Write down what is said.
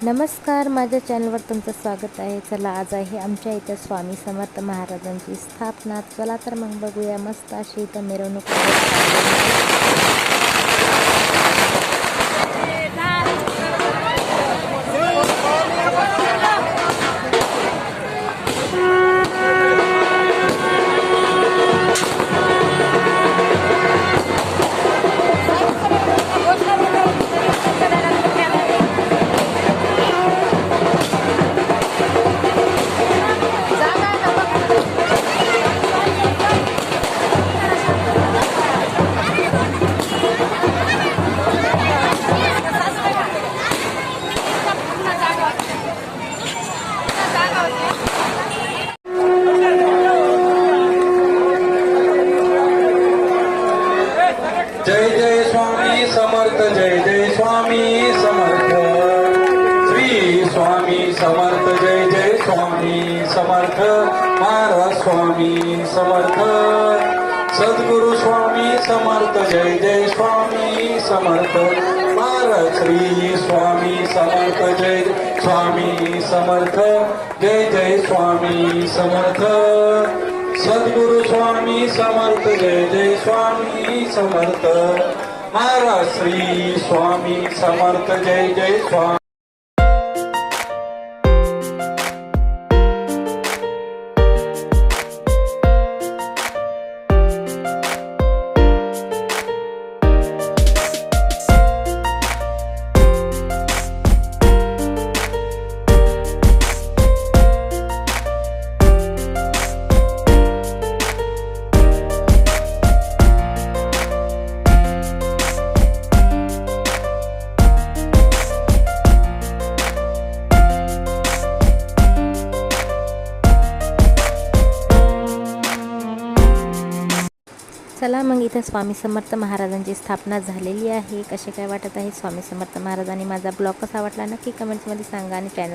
नमस्कार, माझ्या चॅनलवर तुमचं स्वागत आहे। चला, आज आहे आमच्या इथं स्वामी समर्थ महाराजांची स्थापना। चला तर मग बघूया मस्त अशी इथं मिरवणूक। जय जय स्वामी समर्थ, जय जय स्वामी समर्थ, श्री स्वामी समर्थ, जय जय स्वामी समर्थ, महाराज स्वामी समर्थ, सद्गुरु स्वामी समर्थ, जय जय स्वामी समर्थ, महाराज श्री स्वामी समर्थ, जय स्वामी समर्थ, जय जय स्वामी समर्थ, सद्गुरु स्वामी समर्थ, जय जय स्वामी समर्थ, महाराज श्री स्वामी समर्थ, जय जय स्वामी। चला मग इथं स्वामी समर्थ महाराजांची स्थापना झालेली आहे। कसे काय वाटत आहे स्वामी समर्थ महाराज आणि माझा ब्लॉग कसा वाटला नक्की कमेंट्समध्ये सांगा आणि चॅनल